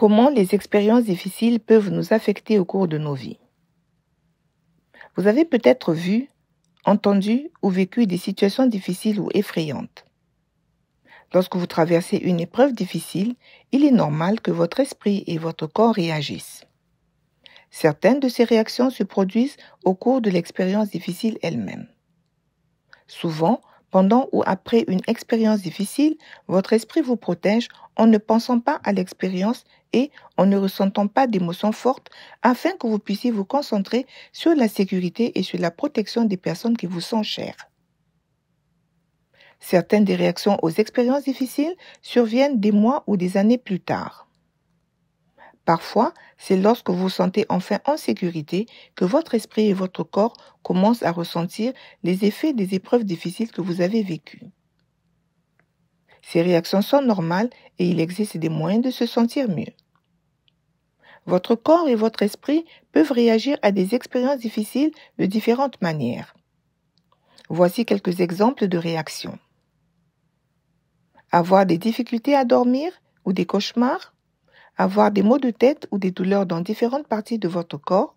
Comment les expériences difficiles peuvent nous affecter au cours de nos vies? Vous avez peut-être vu, entendu ou vécu des situations difficiles ou effrayantes. Lorsque vous traversez une épreuve difficile, il est normal que votre esprit et votre corps réagissent. Certaines de ces réactions se produisent au cours de l'expérience difficile elle-même. Souvent, pendant ou après une expérience difficile, votre esprit vous protège en ne pensant pas à l'expérience et en ne ressentant pas d'émotions fortes afin que vous puissiez vous concentrer sur la sécurité et sur la protection des personnes qui vous sont chères. Certaines des réactions aux expériences difficiles surviennent des mois ou des années plus tard. Parfois, c'est lorsque vous vous sentez enfin en sécurité que votre esprit et votre corps commencent à ressentir les effets des épreuves difficiles que vous avez vécues. Ces réactions sont normales et il existe des moyens de se sentir mieux. Votre corps et votre esprit peuvent réagir à des expériences difficiles de différentes manières. Voici quelques exemples de réactions. Avoir des difficultés à dormir ou des cauchemars, avoir des maux de tête ou des douleurs dans différentes parties de votre corps,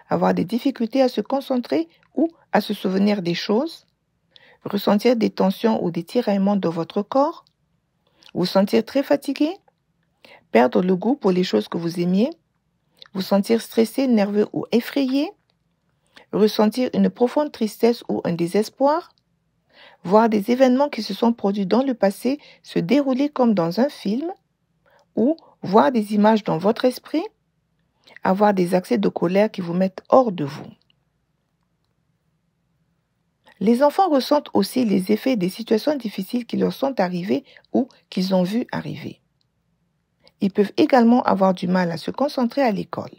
avoir des difficultés à se concentrer ou à se souvenir des choses, ressentir des tensions ou des tiraillements dans votre corps, vous sentir très fatigué, perdre le goût pour les choses que vous aimiez, vous sentir stressé, nerveux ou effrayé, ressentir une profonde tristesse ou un désespoir, voir des événements qui se sont produits dans le passé se dérouler comme dans un film, ou voir des images dans votre esprit, avoir des accès de colère qui vous mettent hors de vous. Les enfants ressentent aussi les effets des situations difficiles qui leur sont arrivées ou qu'ils ont vues arriver. Ils peuvent également avoir du mal à se concentrer à l'école.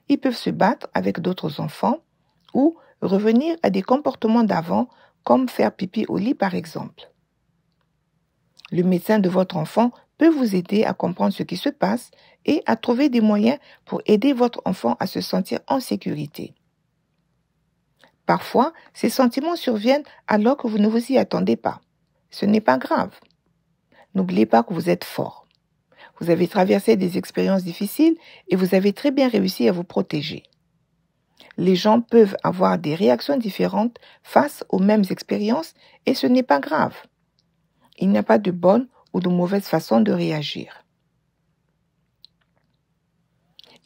Ils peuvent se battre avec d'autres enfants ou revenir à des comportements d'avant, comme faire pipi au lit par exemple. Le médecin de votre enfant peut vous aider à comprendre ce qui se passe et à trouver des moyens pour aider votre enfant à se sentir en sécurité. Parfois, ces sentiments surviennent alors que vous ne vous y attendez pas. Ce n'est pas grave. N'oubliez pas que vous êtes fort. Vous avez traversé des expériences difficiles et vous avez très bien réussi à vous protéger. Les gens peuvent avoir des réactions différentes face aux mêmes expériences et ce n'est pas grave. Il n'y a pas de bonne ou de mauvaise façon de réagir.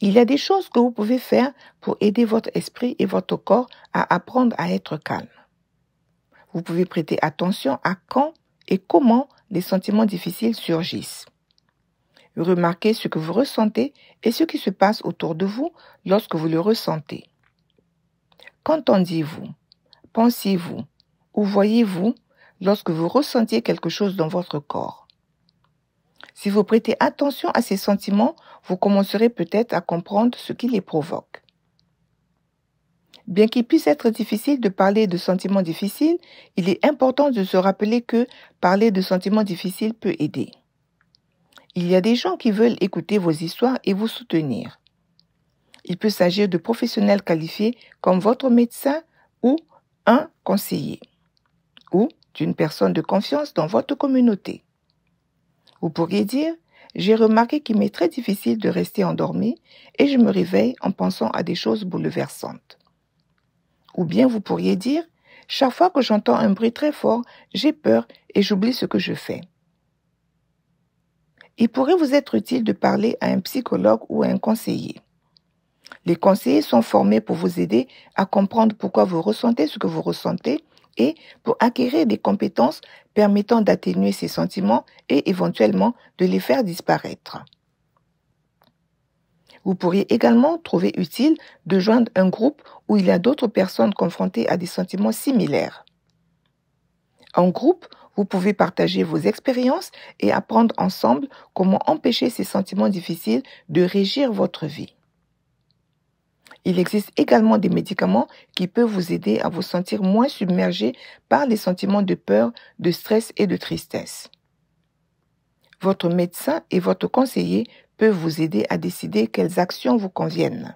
Il y a des choses que vous pouvez faire pour aider votre esprit et votre corps à apprendre à être calme. Vous pouvez prêter attention à quand et comment les sentiments difficiles surgissent. Remarquez ce que vous ressentez et ce qui se passe autour de vous lorsque vous le ressentez. Qu'entendiez-vous? Pensiez-vous? Ou voyez-vous lorsque vous ressentiez quelque chose dans votre corps? Si vous prêtez attention à ces sentiments, vous commencerez peut-être à comprendre ce qui les provoque. Bien qu'il puisse être difficile de parler de sentiments difficiles, il est important de se rappeler que parler de sentiments difficiles peut aider. Il y a des gens qui veulent écouter vos histoires et vous soutenir. Il peut s'agir de professionnels qualifiés comme votre médecin ou un conseiller, ou d'une personne de confiance dans votre communauté. Vous pourriez dire « J'ai remarqué qu'il m'est très difficile de rester endormi et je me réveille en pensant à des choses bouleversantes. » Ou bien vous pourriez dire « Chaque fois que j'entends un bruit très fort, j'ai peur et j'oublie ce que je fais. » Il pourrait vous être utile de parler à un psychologue ou à un conseiller. Les conseillers sont formés pour vous aider à comprendre pourquoi vous ressentez ce que vous ressentez et pour acquérir des compétences permettant d'atténuer ces sentiments et éventuellement de les faire disparaître. Vous pourriez également trouver utile de joindre un groupe où il y a d'autres personnes confrontées à des sentiments similaires. En groupe, vous pouvez partager vos expériences et apprendre ensemble comment empêcher ces sentiments difficiles de régir votre vie. Il existe également des médicaments qui peuvent vous aider à vous sentir moins submergé par les sentiments de peur, de stress et de tristesse. Votre médecin et votre conseiller peuvent vous aider à décider quelles actions vous conviennent.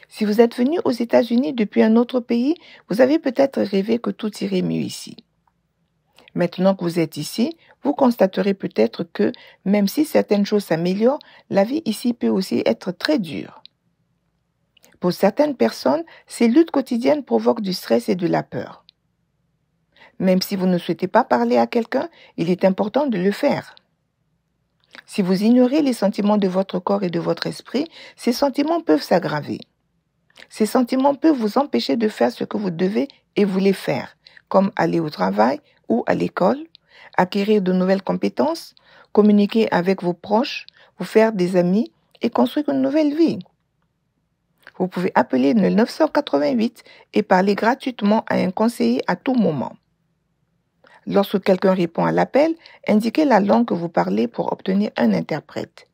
Si vous êtes venu aux États-Unis depuis un autre pays, vous avez peut-être rêvé que tout irait mieux ici. Maintenant que vous êtes ici, vous constaterez peut-être que, même si certaines choses s'améliorent, la vie ici peut aussi être très dure. Pour certaines personnes, ces luttes quotidiennes provoquent du stress et de la peur. Même si vous ne souhaitez pas parler à quelqu'un, il est important de le faire. Si vous ignorez les sentiments de votre corps et de votre esprit, ces sentiments peuvent s'aggraver. Ces sentiments peuvent vous empêcher de faire ce que vous devez et voulez faire, comme aller au travail ou à l'école, acquérir de nouvelles compétences, communiquer avec vos proches, vous faire des amis et construire une nouvelle vie. Vous pouvez appeler le 988 et parler gratuitement à un conseiller à tout moment. Lorsque quelqu'un répond à l'appel, indiquez la langue que vous parlez pour obtenir un interprète.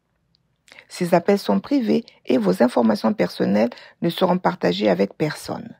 Ces appels sont privés et vos informations personnelles ne seront partagées avec personne.